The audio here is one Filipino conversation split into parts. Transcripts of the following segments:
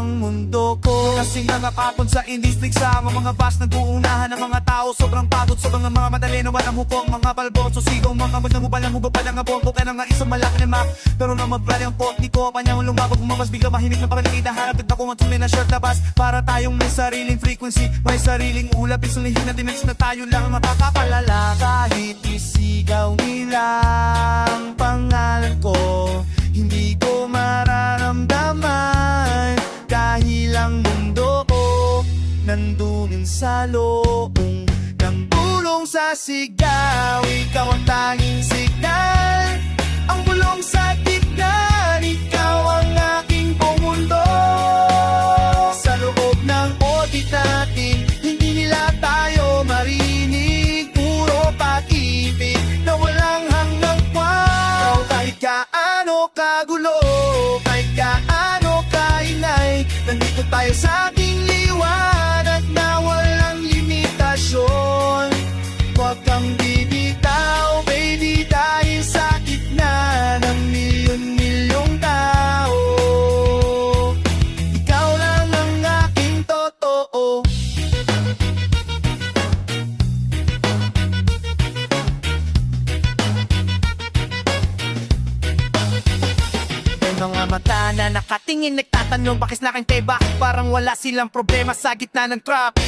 ang mundo ko. Kasing nakapapon sa industry sa mga bus nag-uunahan ng mga tao. Sobrang pagod, sobrang mga madali na walang hukong. Mga balboso, sigaw, mga magnangubal ng hugo pa lang abombo. Kaya nga isang malaki na map, pero na magbrali ang pot ni ko. Panyang lumabog, umamas, bigla mahimik na paraligid. Hanap na kung ang tunay na shirt na bus. Para tayong may sariling frequency, may sariling ulap. Isulihin na dimensyon na tayo lang makakapalala. Kahit isigaw nilang pangalan ko, hindi ko mararamdaman. Dahil ang mundo ko nandunin sa loob ng bulong sa sigaw. Ikaw ang tanging signal, ang bulong sa tignan. Ikaw ang aking buong mundo. Sa loob ng audit natin, hindi nila tayo marinig. Puro pag-ibig na walang hanggang kwan. Kahit gaano kagulo, kahit gaano kaingay, nandito tayo sa ating liwanag na walang limitasyon. Huwag kang bibitaw, baby, dahil sa gitna ng milyon-milyong tao, ikaw lang ang aking totoo. May mga mata na nakatingin, nagtatanong bakit na aking teba. Parang wala silang problema sa gitna ng trap.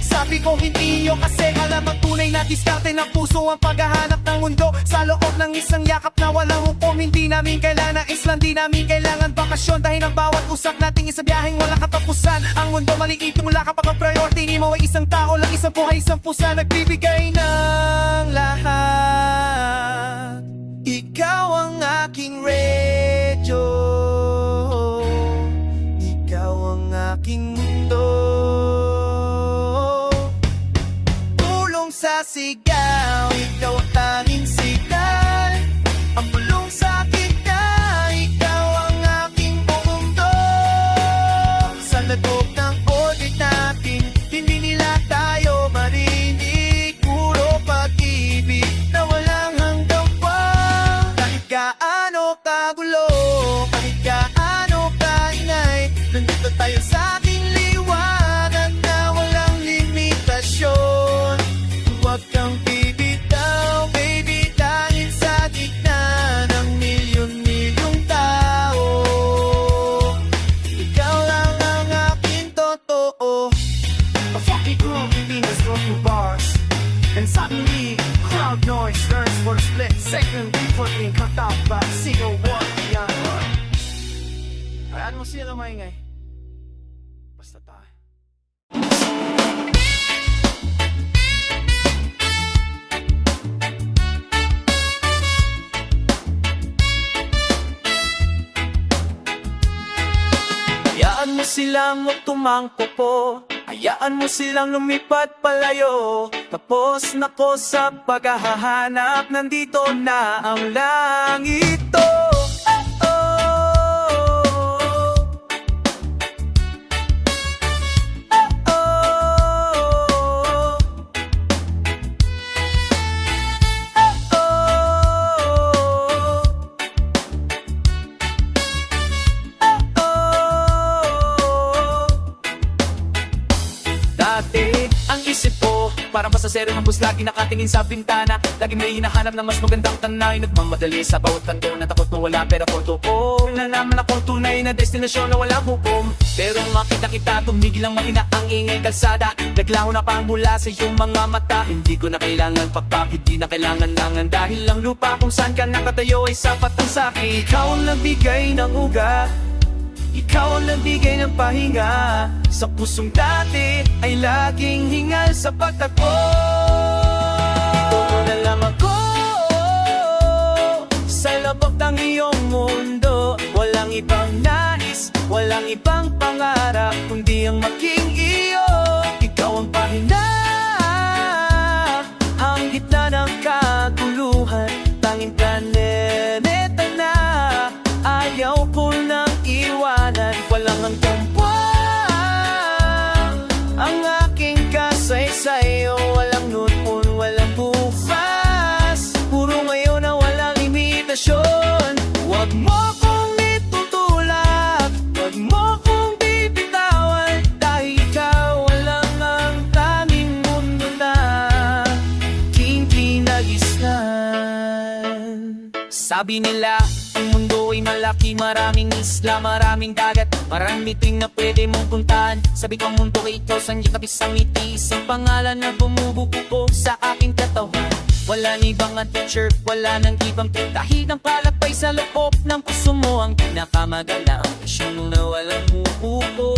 Sabi ko hindi nyo kasi alam ang tunay na diskarte ng puso. Ang paghahanap ng mundo sa loob ng isang yakap na walang hukom. Hindi namin kailangan island, di namin kailangan bakasyon. Dahil ang bawat usap nating isang biyaheng walang katapusan. Ang mundo maliit mula kapag ang priority mo ay isang tao lang, isang buhay, isang pusa. Nagbibigay ng lahat. Ikaw ang aking radyo, ikaw ang aking mundo. Bulong sa sigaw, ikaw ang tanging signal, ang bulong sa kita, ikaw ang aking buong mundo. Sa loob ng audit natin, hindi nila tayo marinig. Puro pag-ibig na walang hanggang kwan. Kahit gaano kagulo, kahit gaano kaingay, nandito tayo sa ating liwanag na walang limitasyon. Huwag kang bibitaw, baby, dahil sa gitna ng milyon-milyong tao, ikaw lang ang aking totoo. A funky groove in these broken bars, and suddenly crowd noise turns for a split second before being cut off by a single word beyond. Hayaan mo sila maingay, basta tayo. Hayaan mo silang tumangko po, hayaan mo silang lumipat palayo. Tapos na ko sa paghahanap, nandito na ang langit to. Ang isip ko, parang pasasero ng bus, lagi nakatingin sa bintana. Lagi may hinahanap ng mas magandang tanay. Nagmamadali sa bawat kanto na takot mawala pera konto ko. Nalaman ako tunay na destinasyon na walang hukom. Pero makita kita, tumigil ang mahina ang ingay kalsada. Naglaho na pang mula sa iyong mga mata. Hindi ko na kailangan pakpak, hindi na kailangan nangan. Dahil ang lupa kung saan ka nakatayo ay sapat ang saki. Ikaw ang nagbigay ng ugat, ikaw ang nagbigay ng pahinga. Sa pusong dati ay laging hingal sa pagtakbo. Todo na lang ako sa labag ng iyong mundo. Walang ibang nais, walang ibang pangarap, kundi ang maging iyo. Ikaw ang pahinga, ang gitna ng kaguluhan. Tanging planeta na ayaw ko nang iwanan. Walang hanggang buwan ang aking kasaysay. Walang noon, walang bukas, puro ngayon na walang limitasyon. Huwag mo kong itutulak, huwag mo kong bibigyan. Sabi nila, ang mundo ay malaki, maraming isla, maraming dagat, maraming ting na pwede mong puntahan. Sabi ko ang mundo ay ikaw, saan niya kabisang ngiti, isang pangalan na bumubuko sa aking katawan. Wala nang ibang adventure, wala nang ibang trip, dahil ang palakpay sa loob ng puso mo ang pinakamaganda, ang misyon na walang uupo.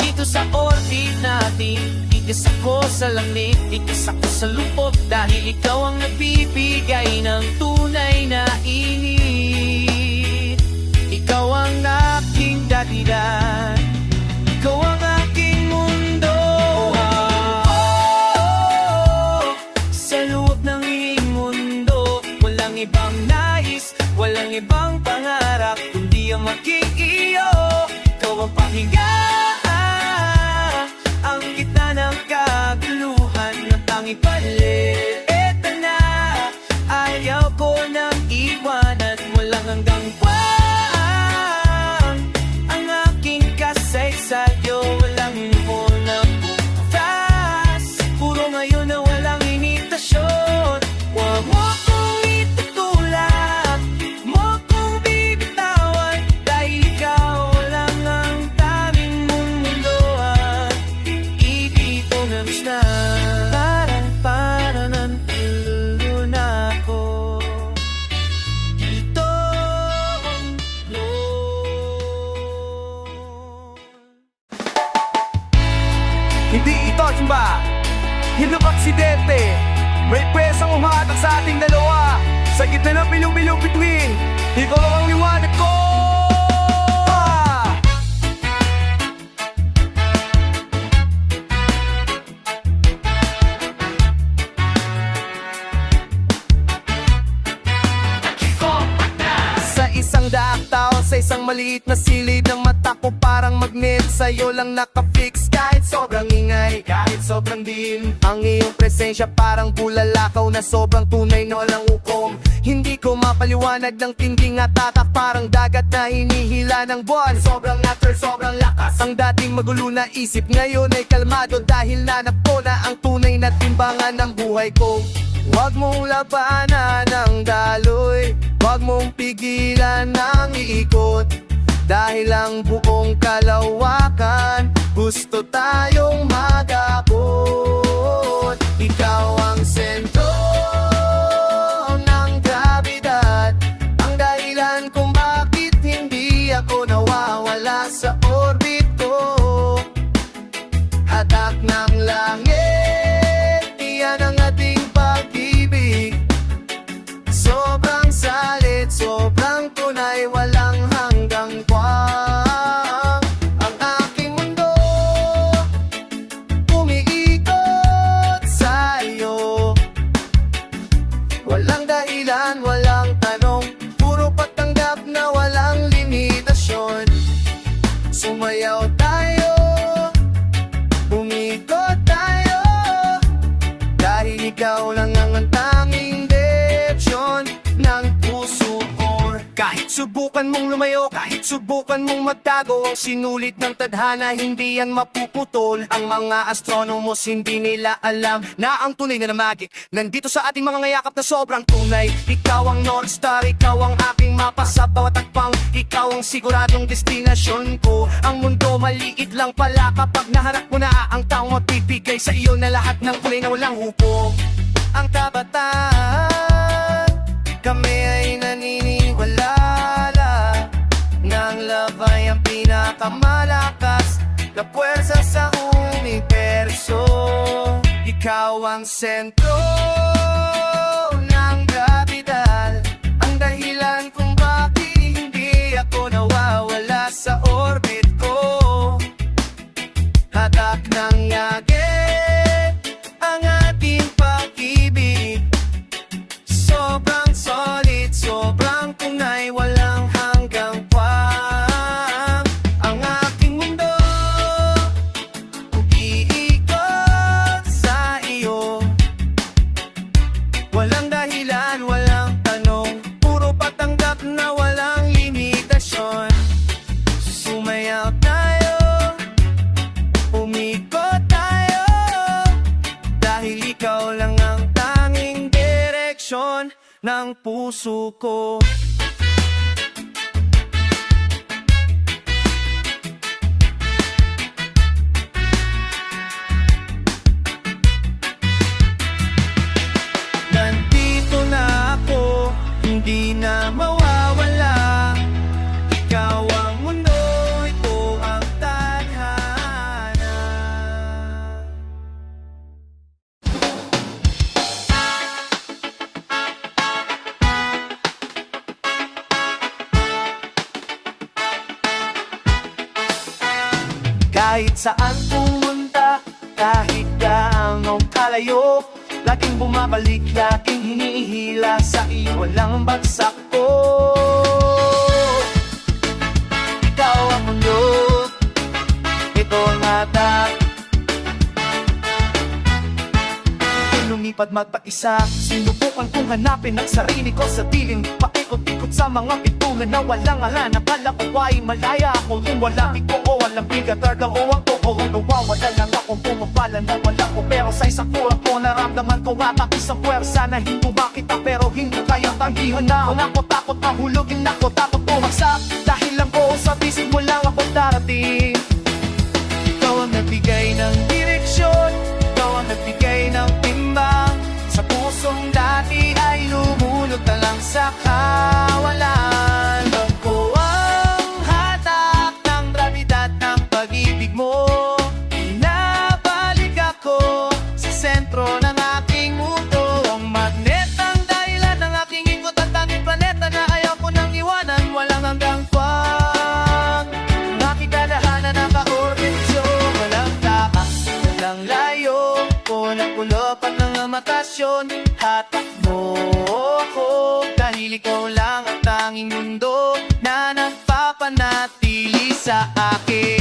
Dito sa orbit natin, ikas ako sa langit, ikas ako sa lupot, dahil ikaw ang nagbibigay ng tunay na init. Ikaw ang aking dahilan, ikaw ang aking mundo. Sa loob ng iyong mundo, walang ibang nais, walang ibang pangarap, kundi ang maging iyo. Ikaw ang pahinga, ang gitna ng kaguluhan ng tanging palit. Eto na, ayaw ko nang iwanan, walang hanggang buwan. Ang aking kasaysayo, walang inipon na bukas, puro ngayon na walang imitasyon. Huwag mo kong itutulak, mo kong bibitawan, dahil ikaw lang ang tanging mundo at ibig ko namiss na. Para nantulo na ako dito. Hindi ito, Chumba! Hinong aksidente! May presang umatak sa ating dalawa. Sa gitna ng bilong-bilong bituin, ikaw ang liwanag ko! Ah! Sa isang daktaw, sa isang maliit na silid ng mata ko, parang magnet sa'yo lang nakafix. Kahit sobrang ingay, kahit sobrang dilim, ang iyong presensya parang bulalakaw na sobrang tunay na walang hukom. Hindi ko mapaliwanag ng tinding at tatak, parang dagat na hinihila ng buwan. Sobrang natural, sobrang lakas. Ang dating magulo na isip ngayon ay kalmado, dahil nanap ko na ang tunay na timbangan ng buhay ko. Huwag mong labanan ang daloy, huwag mong pigilan ang iikot, dahil ang buong kalawakan gusto tayong magabot. Ikaw ang sentro ng grabidad, ang dahilan kung bakit hindi ako nawawala sa orbit ko. Hatak ng langit, iyan ang ating pag-ibig. Sobrang salit, sobrang tunay, walang hanggang buwan. Ang aking mundo umiikot sa iyo. Walang dahilan, walang tanong, puro patanggap na walang limitasyon. Sumayaw tayo, umikot tayo, dahil ikaw lang ang tanging direksyon ng puso ko. Kahit subukan mong lumayo, kahit subukan mong magtago, ang sinulit ng tadhana hindi yan mapuputol. Ang mga astronomos hindi nila alam na ang tunay na magic nandito sa ating mga ngayakap na sobrang tunay. Ikaw ang North Star, ikaw ang aking mapa sa bawat takpang, ikaw ang siguradong destinasyon ko. Ang mundo maliit lang pala kapag naharap mo na ang taong magbibigay sa iyo na lahat ng kulay na walang hupo. Ang kabataan, kami ay naniniwala ng love ay ang pinakamalakas na puwersa sa universo. Ikaw ang sentro ng grabidad, ang dahilan kung bakit hindi ako nawawala sa orbit ko. Hatak ng yagit, ang ating pag-ibig. Sobrang solid, sobrang tunay, walang hanggang buwan. Ang aking mundo umiikot sa iyo. ng puso ko. Nandito na ako, hindi na mawawala. Ikaw ang mundo, ito ang tadhana. Kahit saan pumunta, kahit gaano kalayo, laging bumabalik, laging hinihila sa iyo, walang bagsak ko. Ikaw ang mundo, ito ang hatak. Lumipad magpag-isa, sinubukan kong hanapin ang sarili ko sa piling. Paikot-ikot sa mga pitulan na walang ala. Nakala ko ay malaya ako kung wala ko o walang bigat. Targa o ang toko, nawawala lang akong pumapala na wala ko. Pero sa isang kurang ko, naramdaman ko atak isang puwersa na hindi makita pero hindi kayang tanggihan na. Kung ako takot mahulugin ako, takot bumagsak. Dahil lang ko sa bisig mo lang ako darating. Ikaw ang nagbigay ng direksyon, ikaw ang nagbigay ng timbang. Sa pusong dati ay lumulot na lang sa kawalan. Ako ang hatak ng grabidad ng pag-ibig mo. Pinabalik ako sa sentro ng aking mundo. Ang magnet ang dahilan ng aking ikot at tanging planeta na ayaw ko nang iwanan. Walang hanggang pag nakikadahanan ng kaordinasyon. Walang taas, walang layo, kulap-kulap at ng matasyon. Hatak mo ako dahil ikaw lang ang tanging mundo na nagpapanatili sa akin.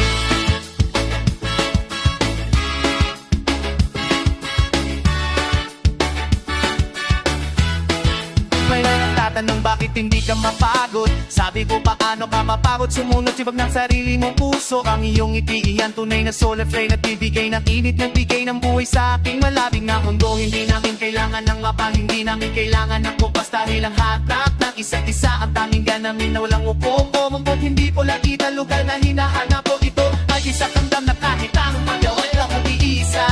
May nagtatanong bakit hindi ka mapagod. Sabi ko paano ka mapagod, sumunod sibag ng sarili mong puso. Ang iyong ngiti iyan tunay na solar flame, nagbibigay ng init, nagbigay ng buhay sa aking malabing na mundo. Hindi namin kailangan ng mapa, hindi namin kailangan ng kumpas. Dahil ang hatak ng isa't isa ang tanging ganamin na walang upong kumumpot. Hindi po lang kita lugar na hinahanap ko. Ito ay isang damdam na kahit anong magawin ako iisa.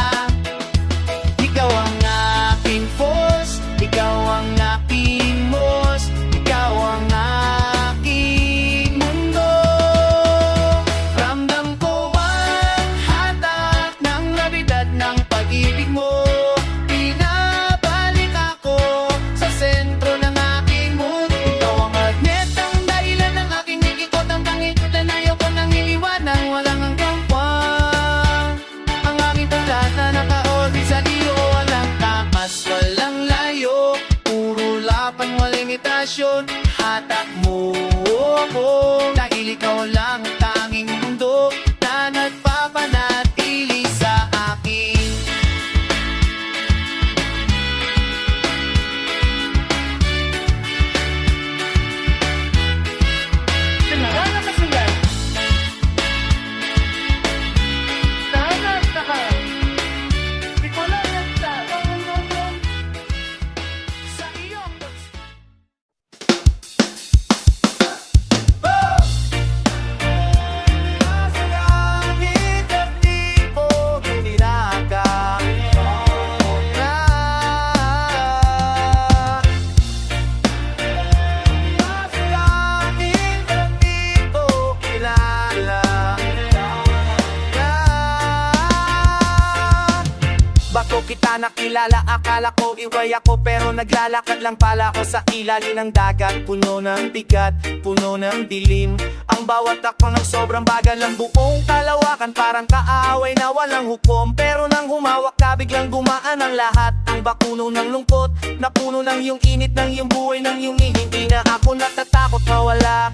Ikaw ang aking force, ikaw ang aking boss, ikaw ang aking mundo. Ramdam ko ang hatak ng grabidad ng pag-ibig mo. Pinabalik ako sa sentro ng aking mundo. Ikaw ang magnet, ang dahilan ng aking ikot, ang tanging na ayaw ko nang iliwanan. Walang hanggang buwan ang aking tanda na naka-orbit sa iyo. Walang takas, walang layo, puro lapan, walang imitasyon. Hatak mo ako dahil ikaw lang ang tanging mundo na nagpapanatili sa akin. Nagana ka sila. Nahanap ka ka. Di ko lang nagta. Sa iyong kahit at di mo ginilaka. Kahit at di mo kilala. Bago kita nakilala, akala ko iway ako, pero naglalakad lang pala ako sa ilalim ng dagat. Puno ng bigat, puno ng dilim. Ang bawat takbo ng sobrang bagal, ang buong kalawakan parang kaaway na walang hukom. Pero nang humawak ka, biglang gumaan ang lahat. Ang bakuno ng lungkot, napuno ng iyong init, ng iyong buhay, ng iyong hindi na ako natatakot mawala.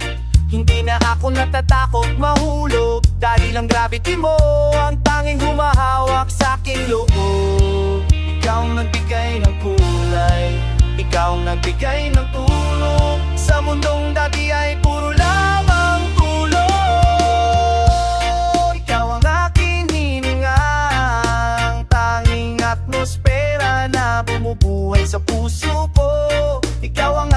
Hindi na ako natatakot mahulog. Dahil ang gravity mo ang tanging humahawak sa aking loob. Ikaw ang nagbigay ng kulay, ikaw ang nagbigay ng tulong. Sa mundong dati ay puro lamang tulo. Ikaw ang aking hininga, ang tanging atmosfera na bumubuhay sa puso ko. Ikaw ang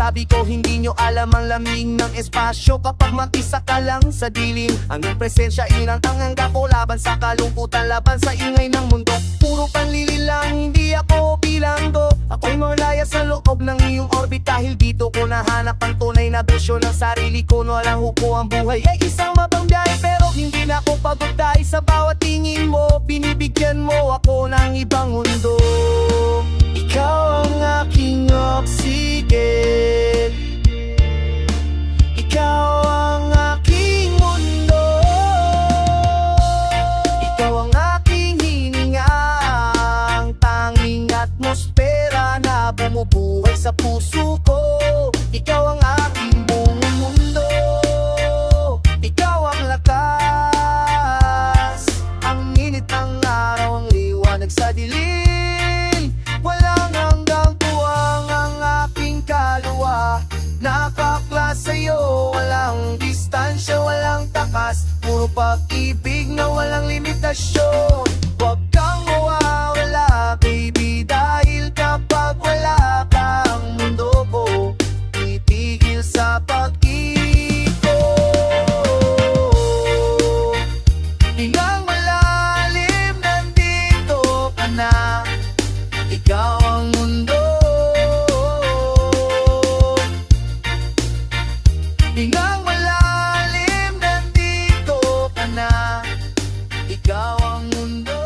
Sabi ko hindi nyo alam ang lamig ng espasyo Kapag mag-isa ka lang sa dilim Ang iyong presensya inang tangang ko Laban sa kalungkutan, laban sa ingay ng mundo Puro panlili lang, hindi ako bilanggo Ako'y malaya sa loob ng iyong orbit Dahil dito ko nahanap ang tunay na bersyon ng sarili ko Walang huko ang buhay ay isang mabangbiyahe Pero hindi na ako pagod dahil sa bawat tingin mo Binibigyan mo ako ng ibang mundo Ikaw ang aking oxygen Ikaw ang aking mundo Ikaw ang aking hininga Ang tanging atmosfera na bumubuhay sa puso ko Ikaw ang aking buong mundo Ikaw ang lakas Ang init ng araw, ang liwanag sa dilim Walang hanggang tuwang ang aking kaluluwa Nakaklas sa'yo, walang distansya, walang takas Puro pag-ibig na walang limitasyon Huwag kang mawawala, baby Dahil kapag wala ka, ang mundo ko titigil sa pag-ikot Hingang malalim, nandito ka na Ikaw ang mundo Hingang malalim, nandito ka na Ikaw ang mundo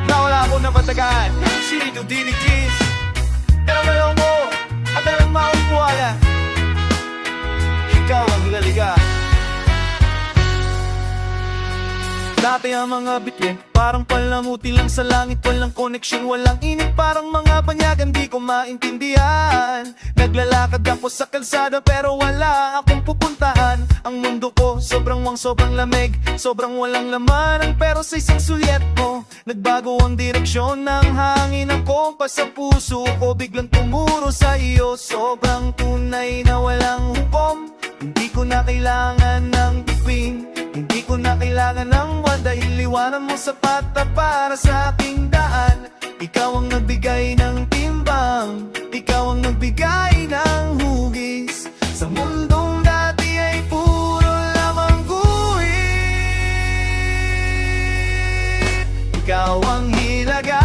Nawala ako na patagan Sino dinikis Pero malaw mo At alam maumpuala Ikaw ang laliga Dati ang mga bituin Parang palamuti lang sa langit Walang koneksyon, walang init Parang mga banyagan di ko maintindihan Naglalakad ako sa kalsada Pero wala akong pupuntahan Ang mundo ko sobrang lamig Sobrang walang laman Pero sa isang sulyet mo Nagbago ang direksyon ng hangin Ang kompas sa puso ko Biglang tumuro sa iyo Sobrang tunay na walang hukom Hindi ko na kailangan ng bituin Hindi ko na kailangan ng buwan Dahil liwanag mo sapat na para sa aking daan Ikaw ang nagbigay ng timbang Ikaw ang nagbigay ng hugis Sa mundong dati ay puro lamang guhit Ikaw ang hilaga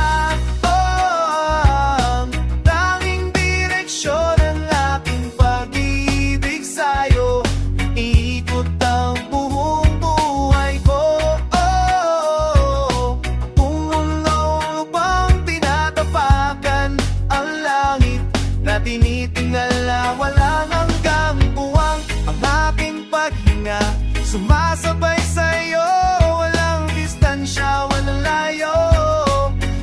ang tanging direksyon ng aking pag-ibig sa'yo Iikot ang buong buhay ko Kung ano bang tinatapakan ang langit Na tinitingala walang hanggang buwang Ang aking paghinga sumasabay sa'yo Walang distansya, walang layo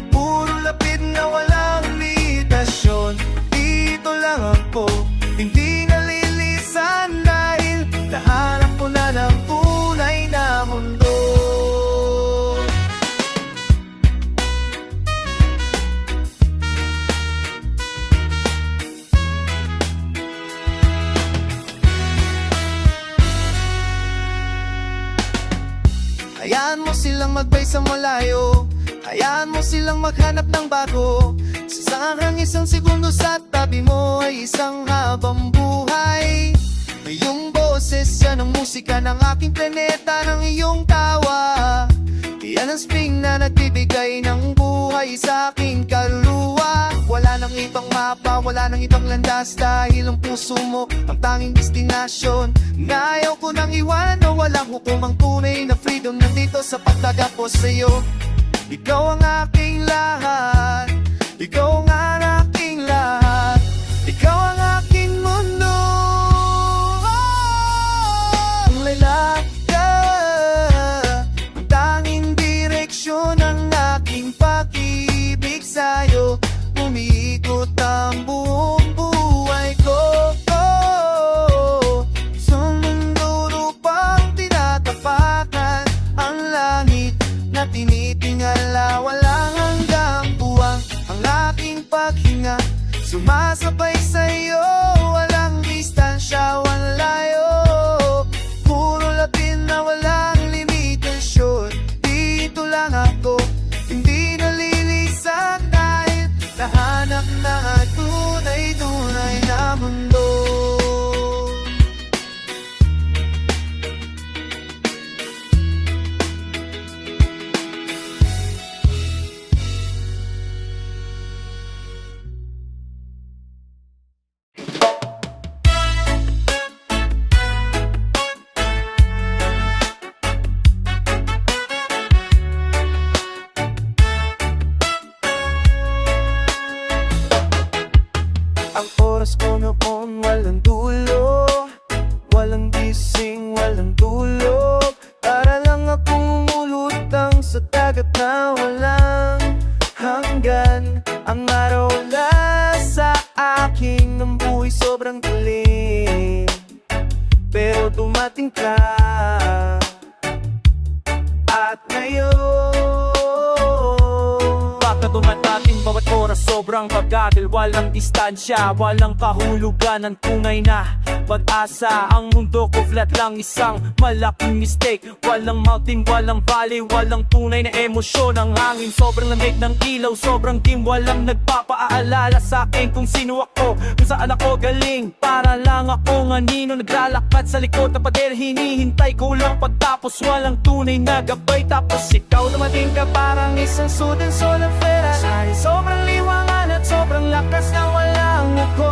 Puro lapid na walang limitasyon Dito lang ako, hindi nalilisan Dahil nahanap ko na ng tunay na mundo Hayaan mo silang magbay sa malayo Hayaan mo silang maghanap ng bago Sa isang segundo sa tabi mo ay isang habang buhay Iyong boses, yan ang musika ng aking planeta Ng iyong tawa Yan ang spring na nagbibigay ng buhay sa aking kaluluwa Wala nang ibang mapa, wala nang ibang landas Dahil ang puso mo ang tanging destinasyon Na ayaw ko nang iwanan na walang hukumang tunay na freedom Nandito sa pagtagapos sa'yo Ikaw ang aking lahat Ikaw ang aking lahat Ikaw ang aking mundo Ang lalaka Ang tanging direksyon ng aking pag-ibig sa'yo Umiikot ang buong buhay ko Sa mundo rupang tinatapakan Ang langit na tinitingala Walang hanggang buwang ang aking paghinga gising walang tulog, para lang akong umulutang sa dagat na walang hanggan. Ang araw wala sa akin, ang buhay sobrang dilim, pero dumating ka. At ngayon, Baka dumadating bawat oras sobrang pagkakil. Walang distansya, walang kahulugan. Ang tunay na pag-asa. Ang mundo ko flat lang, isang malaking mistake. Walang mountain, walang valley, walang tunay na emosyon. Ang hangin sobrang lamig ng ilaw, sobrang dim. Walang nagpapaalala sa akin kung sino ako, kung saan ako galing. Para lang ako nganino, naglalakad sa likod ng pader. Hinihintay ko lang pagtapos, walang tunay na gabay. Tapos ikaw dumating ka parang isang sudeng solang pera. Sa'yo sobrang liwangan at sobrang lakas na walang ako.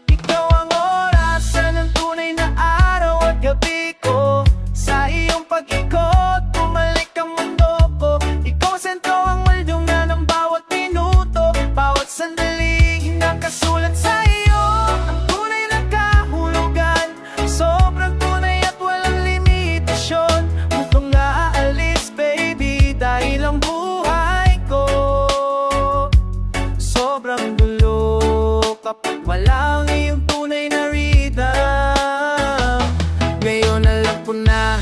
Ikaw ang orasan ng tunay na araw at gabi ko. Sa iyong pag-ikot, bumalik ang mundo ko. Ikaw ang sentro, ang waldong na ng bawat minuto. Bawat sandali, nakasulat sa iyo ang tunay na kahulugan. Sobrang tunay at walang limitasyon. Mukhang naaalis, baby, dahil ang buhay ko sobrang gulo kapag walang iyong tunay na rhythm. Ngayon alam ko na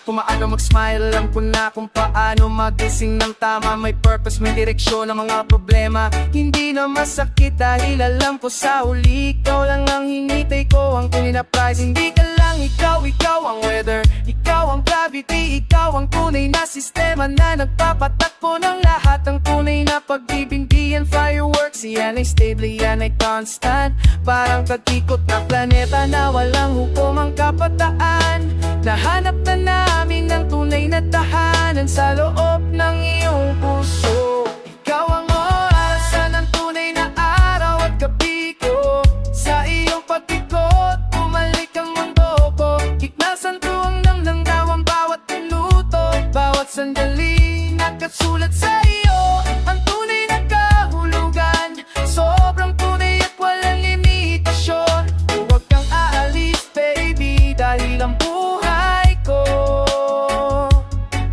kung paano mag-smile, alam ko na kung paano magising ng tama. May purpose, may direksyon ang mga problema. Hindi na masakit dahil alam ko sa huli ikaw lang ang hinitay ko, ang tunay na prize. Hindi ka lang ikaw, ikaw ang weather, ikaw ang gravity, ikaw ang tunay na sistema na nagpapatakbo ng lahat. Ang tunay na pag-ibig, di yan fireworks, yan ay stable, yan ay constant. Parang pag-ikot na planeta na walang hukumang kapataan. Nahanap na namin ang tunay na tahanan sa loob ng iyong puso. Ikaw ang orasan ng tunay na araw at gabi ko. Sa iyong pag-ikot, bumalik ang mundo ko. Iknasan ko ang namnang daw ang bawat minuto. Bawat sandali, nakasulat sa iyo ang tunay na kahulugan. Sobrang tunay at walang limitasyon. Huwag kang aalis, baby, dahil ang buhay ko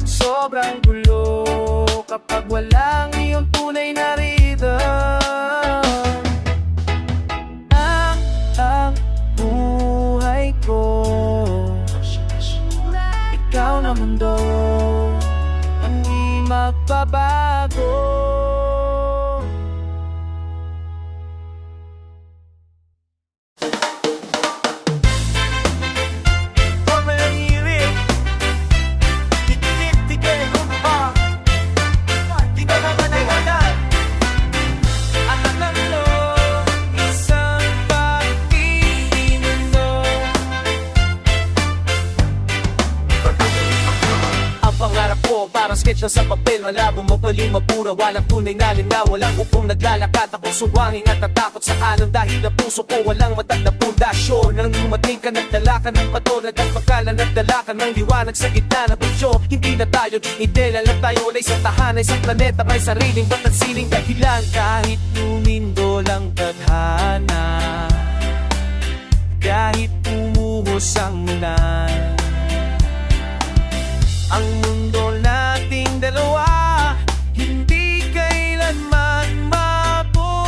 sobrang gulo kapag walang iyong tunay na rhythm. Ang buhay ko, ikaw na mundo, hindi magbabago. Parang sketch na sa papel, malabo, mapaling, mapura. Walang tunay na linaw, walang upong naglalakad. Ako suwangin at natakot sa alon dahil ang puso ko walang matag na pundasyon. Nang dumating ka, nagdala ka ng pato, nagpagpakalan, nagdala ka ng liwanag sa gitna ng punsyo. Hindi na tayo dinidela lang tayo, wala isang tahanan, isang planeta, may sariling batang siling dahilan. Kahit lumindo lang tadhana, kahit umuhos ang ulan, ang mundo nating dalawa hindi kailanman mabubuhay.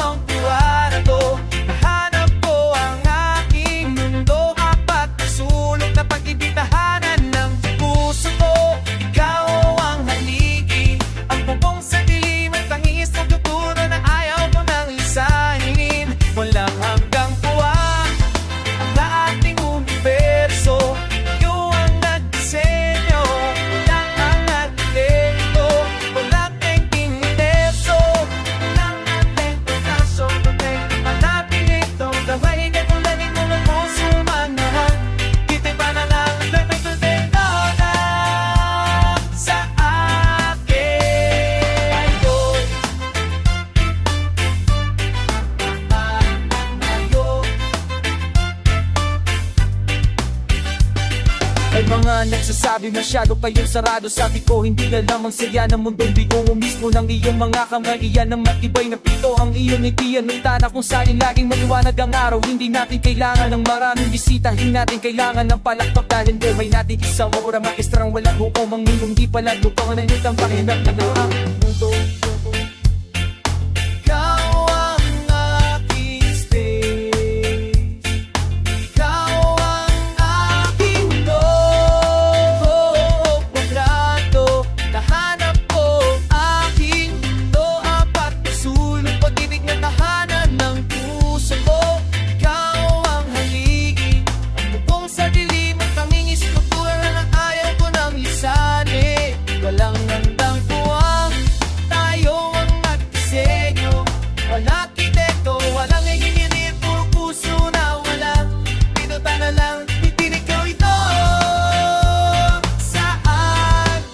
Ang tuwa na to, nahanap ko ang aking mundo. Apat na sulok na pag-ibig, tahanan ng puso ko. Ikaw ang haligi, ang bubong sa dilim, at tangis ng tuturo na ayaw ko nang lisanin. Walang hanggang tuwa ang lahat mga nagsasabi masyado kayong sarado. Sabi ko hindi na lamang saya ng mundo, bigo mo mismo ng iyong mga kamay. Iyan ang matibay na pito, ang iyong ngiti ang tana kung saan laging maliwanag ang araw. Hindi natin kailangan ng maraming bisita, hindi natin kailangan ng palakpak dahil buhay natin isang obra maestrang walang hukom. Ang mundo di pala lupang na init ang pakinap na ang mundo. Ikaw ang aking stage, ikaw ang aking mundo. Kwadrado, nahanap ko aking mundo. Apat na sulong pag-ibig na tahanan ng puso ko. Ikaw ang haligi, ang bubong sa dilim at kaming istruktura na ayaw ko nang lisanin. Walang nandang puwang, tayo ang nagdisenyo. Walang arkitekto, walang engineer, puro puso na wala. Pinuta na lang, titinig ko ito sa akin.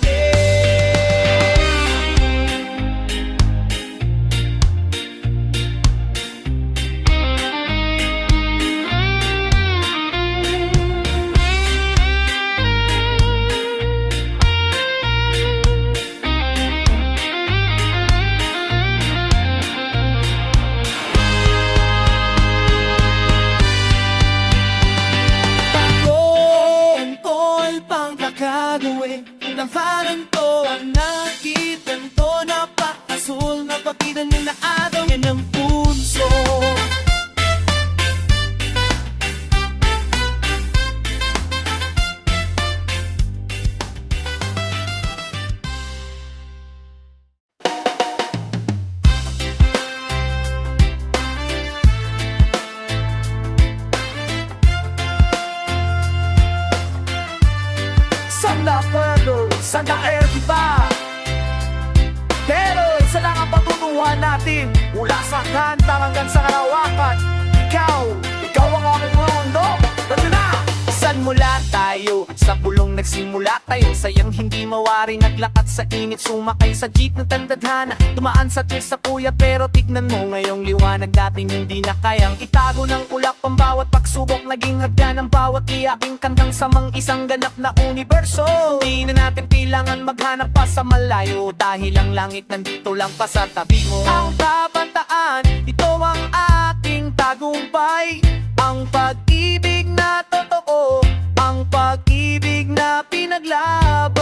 Tol pang kakagawin, labanan to ang nakitan to. Napakasul na pakitan niya na araw yan ang punso. Sanda palo, sanda air diba? Pero isa lang ang patutunguhan natin, mula sa kanta hanggang sa karawakan. Ikaw ang aming mundo. Tara na! San mula tayo? Sa bulong nagsimula tayo. Sayang hindi mawari, naglakat sa init. Sumakay sa jeep ng tandadhana, dumaan sa twist sa kuya. Pero tignan mo ngayong liwanag, dating hindi na kayang itago ng ulap ang bawat pagsubok. Naging hagdan ng bawat iyaking kantang sa mang isang ganap na universo. Hindi na natin kailangan maghanap pa sa malayo, dahil ang langit nandito lang pa sa tabi mo. Ang kabataan, ito ang ating tagumpay. Ang pag-ibig na totoo, ang pag-ibig na pinaglabay.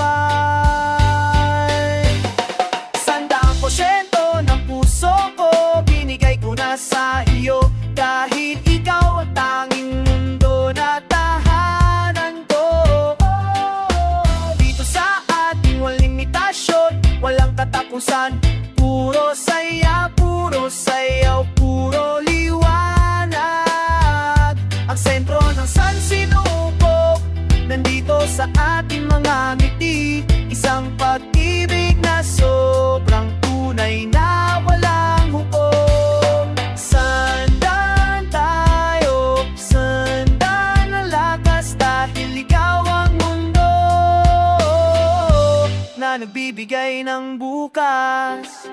100% ng puso ko, binigay ko na sa iyo. Dahil ikaw ang tanging mundo na tahanan ko. Dito sa ating walang limitasyon, walang katapusan. Puro saya, puro sayaw, puro liwanag. Ang sentro ng sansinukob, nandito sa ating mga ngiti. Isang pag-ibig na sobrang tunay na walang hukom. Sandan tayo, sandan na lakas, dahil ikaw ang mundo na nagbibigay ng bukas.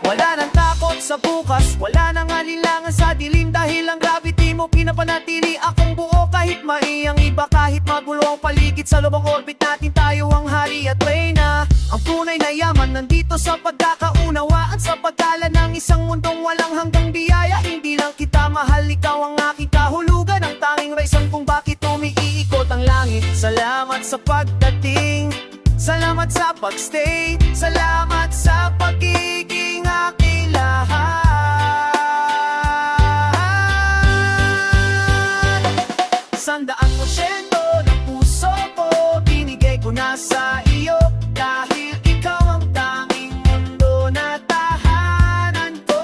Wala nang takot sa bukas, wala nang alinlangan sa dilim. Dahil ang gravity mo pinapanatili akong buo. Kahit maiyang iba, kahit magulo ang paligid, sa loob ng orbit natin tayo ang hari at reyna. Ang tunay na yaman nandito sa pagkakaunawaan, sa pagdala ng isang mundong walang hanggang biyaya. Hindi lang kita mahal, ikaw ang aking kahulugan. Ang tanging raison kung bakit umiikot ang langit. Salamat sa pagdating, salamat sa pagstay, salamat sa pagiging aking lahat. 100% ng puso ko, binigay ko na sa iyo. Dahil ikaw ang tanging mundo na tahanan ko.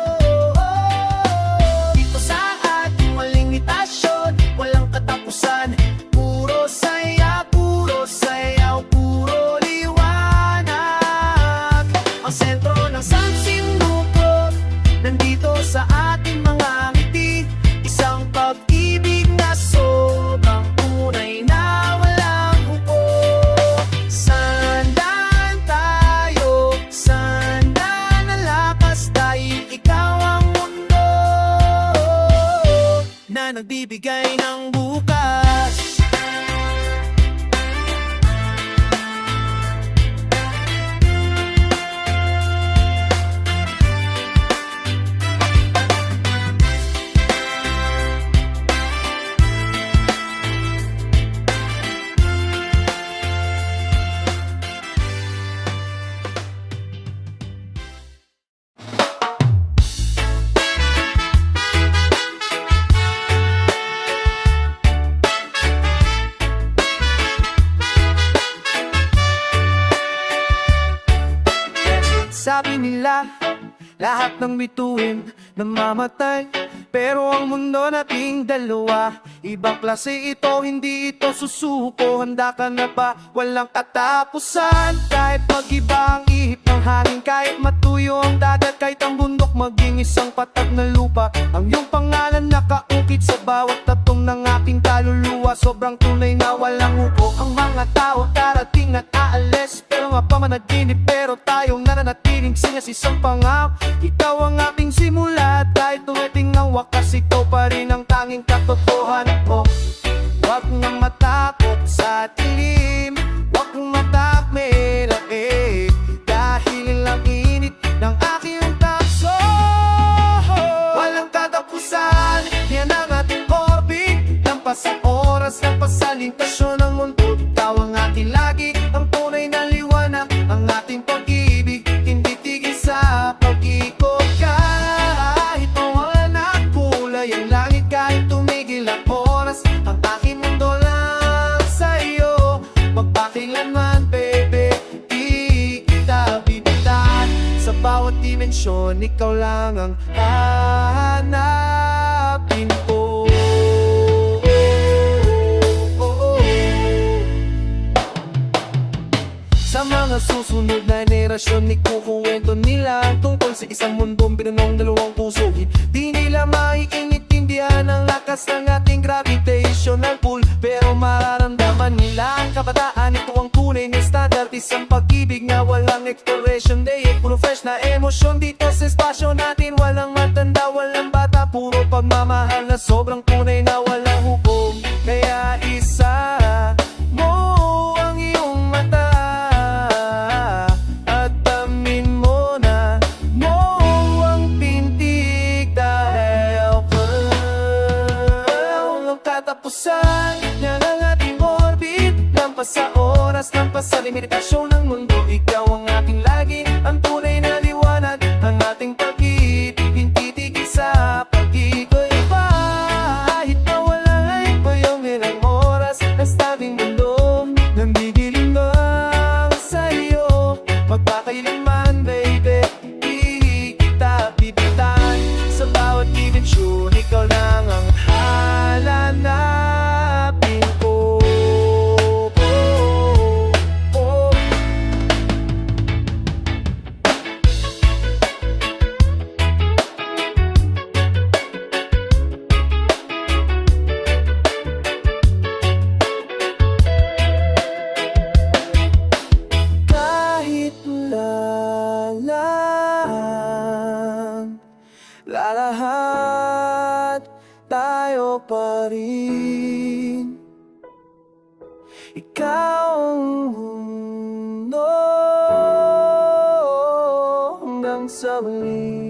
Dito sa ating walang limitasyon, walang katapusan. Puro saya, puro sayaw, puro liwanag. Ang sentro ng sansinukob, nandito sa ating mga ngiti. Isang pag-ibig na sobrang tunay na walang hukom. Sandan tayo, sandan na lakas, dahil ikaw ang mundo na nagbibigay ng bukas. lahat ng bituin namamatay. Pero ang mundo nating dalawa, ibang klase ito, hindi ito susuko. Handa ka na ba? Walang katapusan. Kahit mag-iba ang ihip ng hangin, kahit matuyo ang dagat, kahit ang bundok maging isang patak na lupa. Ang iyong pangalan nakaukit sa bawat tatong ng aking kaluluwa. Sobrang tunay na walang upo. Ang mga tao darating at aalis, pero nga pamanaginip, pero tayong nananatiling sinyas isang pangako. Ikaw ang aking simula, kahit tuweting ang wakas, ikaw pa rin ang tanging katotohanan ko. Huwag nang matakot sa dilim, huwag kang matakmelae, dahil ilang init ng aking takso. Walang katapusan, yan ang ating orbit. Lampas ang oras, lampas sa lintasyon ng mundo. Ikaw ang ating lagi, ang tunay na liwanag, ang ating pag-ibig, hindi tigil sa pag-ikot. Kahit mawalan ang kulay ang langit, kahit tumigil ang oras, ang aking mundo lang sa'yo. Magpakilanman, baby, di kita bibitan. Sa bawat dimensyon, ikaw lang ang hahanapin ko. Sa mga susunod na henerasyon, ikukuwento nila tungkol sa isang mundong binunong dalawang puso. Di nila maiintindihan ang lakas ng ating gravitational pull, pero mararamdaman nila ang kabataan. Ito ang tunay na standard, isang pag-ibig na walang expiration day. Puro fresh na emosyon dito sa espasyo natin. Walang matanda, walang bata, puro pagmamahal na sobrang tunay na walang hubog. Kaya isa mo ang iyong mata at tamin mo na mo ang pintig, dahil walang katapusan yan ang ating orbit. Lampas sa oras, lampas sa limitasyon ng mundo. Ikaw ang ating lagi, ang tunay na liwanag, ang ating pag-ibig, hindi tigil sa pag-ikot. Kahit mawala pa yung ilang oras, nasa tabing mundo, nandidilim lang sa'yo. Magpakailanman, baby, di kita bibitan. Sa bawat dimensyon, ikaw lang ang hahanapin ko. Kahit wala lang, lalahat tayo pa rin. Ikaw ang mundo hanggang sa muli.